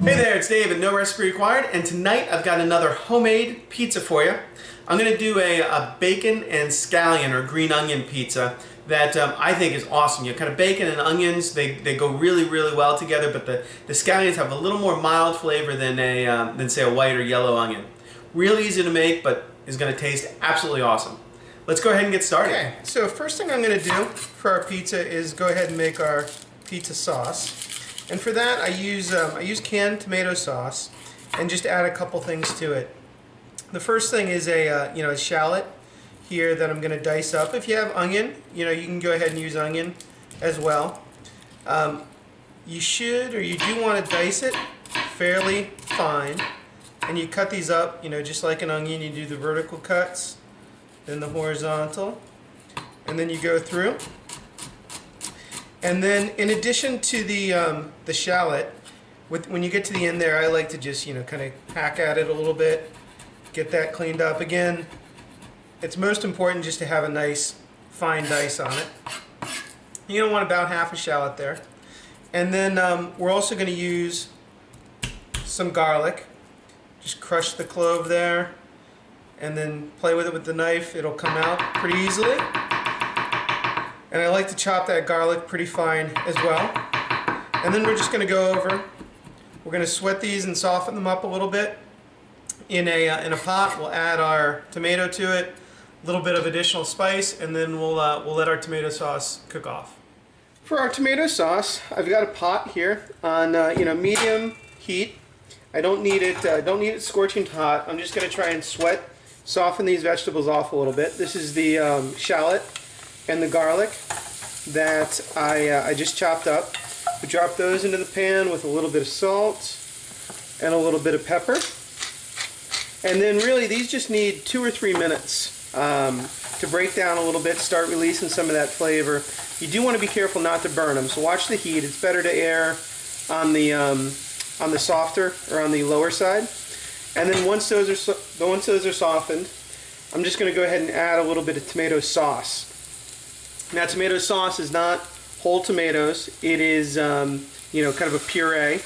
Hey there, it's Dave at No Recipe Required, and tonight I've got another homemade pizza for you. I'm going to do a bacon and scallion or green onion pizza that I think is awesome. You know, kind of bacon and onions, they go really well together, but the scallions have a little more mild flavor than say a white or yellow onion. Really easy to make, but is going to taste absolutely awesome. Let's go ahead and get started. Okay, so first thing I'm going to do for our pizza is go ahead and make our pizza sauce. And for that I use canned tomato sauce and just add a couple things to it. The first thing is a shallot here that I'm going to dice up. If you have onion, you can go ahead and use onion as well. You do want to dice it fairly fine, and you cut these up, just like an onion. You do the vertical cuts, then the horizontal, and then you go through. And then, in addition to the shallot, when you get to the end there, I like to just kind of hack at it a little bit, get that cleaned up. Again, it's most important just to have a nice fine dice on it. You don't want about half a shallot there. And then we're also going to use some garlic. Just crush the clove there, and then play with it with the knife. It'll come out pretty easily. And I like to chop that garlic pretty fine as well. And then we're just going to go over. We're going to sweat these and soften them up a little bit in a pot. We'll add our tomato to it, a little bit of additional spice, and then we'll let our tomato sauce cook off. For our tomato sauce, I've got a pot here on medium heat. I don't need it scorching hot. I'm just going to try and soften these vegetables off a little bit. This is the shallot and the garlic that I just chopped up. We drop those into the pan with a little bit of salt and a little bit of pepper. And then really these just need 2 or 3 minutes to break down a little bit, start releasing some of that flavor. You do want to be careful not to burn them, so watch the heat. It's better to err on the softer or on the lower side. And then once those are softened, I'm just going to go ahead and add a little bit of tomato sauce. Now, tomato sauce is not whole tomatoes. It is, kind of a puree,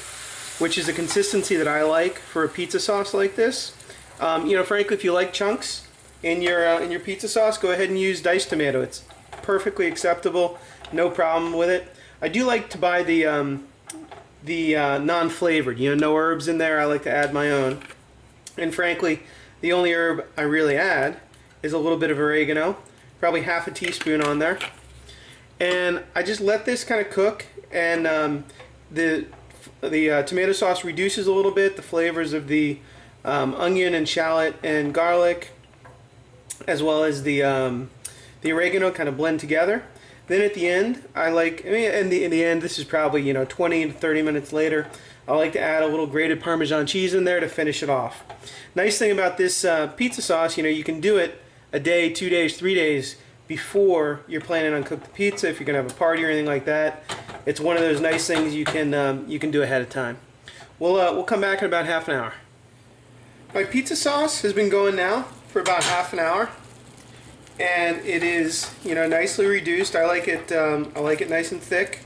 which is a consistency that I like for a pizza sauce like this. Frankly, if you like chunks in your pizza sauce, go ahead and use diced tomato. It's perfectly acceptable, no problem with it. I do like to buy the non-flavored, no herbs in there. I like to add my own. And frankly, the only herb I really add is a little bit of oregano, probably half a teaspoon on there. And I just let this kind of cook, and the tomato sauce reduces a little bit. The flavors of the onion and shallot and garlic, as well as the oregano, kind of blend together. Then at the end, in the end, this is probably 20 to 30 minutes later, I like to add a little grated Parmesan cheese in there to finish it off. Nice thing about this pizza sauce, you can do it a day, 2 days, 3 days before you're planning on cooking the pizza. If you're gonna have a party or anything like that, it's one of those nice things you can do ahead of time. We'll come back in about half an hour. My pizza sauce has been going now for about half an hour, and it is nicely reduced. I like it nice and thick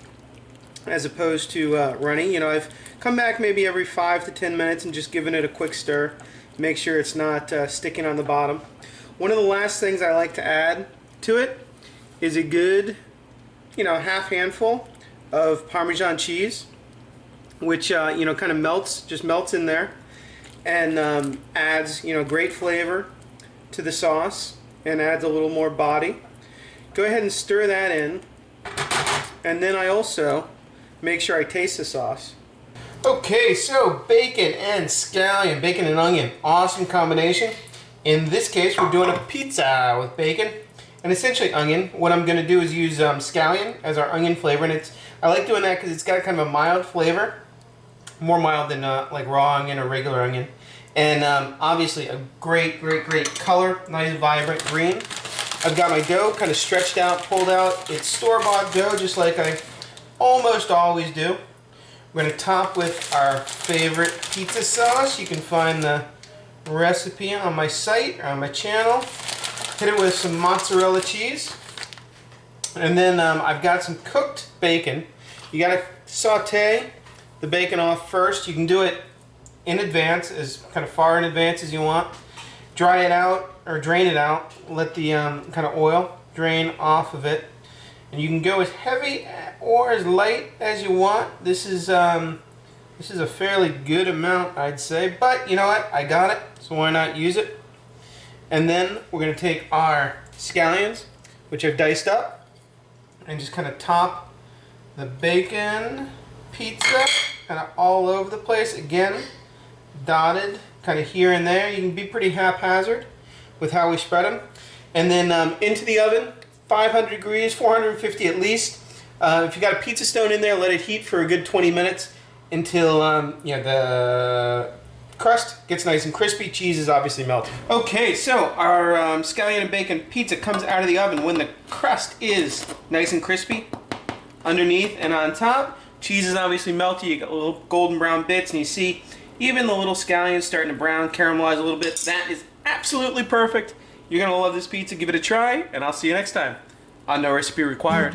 as opposed to runny. I've come back maybe every 5 to 10 minutes and just given it a quick stir, make sure it's not sticking on the bottom. One of the last things I like to add to it is a good half handful of Parmesan cheese, which kind of melts in there, and adds great flavor to the sauce and adds a little more body. Go ahead and stir that in, and then I also make sure I taste the sauce. Okay, so bacon and scallion, bacon and onion, awesome combination. In this case, we're doing a pizza with bacon and essentially onion. What I'm going to do is use scallion as our onion flavor, and I like doing that because it's got kind of a mild flavor, more mild than like raw onion or regular onion, and obviously a great color, nice vibrant green. I've got my dough kind of stretched out, pulled out. It's store-bought dough, just like I almost always do. We're going to top with our favorite pizza sauce. You can find the recipe on my site or on my channel. Hit it with some mozzarella cheese, and then I've got some cooked bacon. You got to saute the bacon off first. You can do it in advance, as kind of far in advance as you want. Dry it out or drain it out. Let the kind of oil drain off of it, and you can go as heavy or as light as you want. This is a fairly good amount, I'd say, but you know what? I got it, so why not use it? And then we're going to take our scallions, which I've diced up, and just kind of top the bacon pizza kind of all over the place. Again, dotted kind of here and there. You can be pretty haphazard with how we spread them. And then into the oven, 500 degrees, 450 at least. If you got a pizza stone in there, let it heat for a good 20 minutes until the crust gets nice and crispy. Cheese is obviously melted. Okay, so our scallion and bacon pizza comes out of the oven when the crust is nice and crispy underneath and on top. Cheese is obviously melted. You got little golden brown bits, and you see even the little scallions starting to brown, caramelize a little bit. That is absolutely perfect. You're gonna love this pizza. Give it a try, and I'll see you next time on No Recipe Required.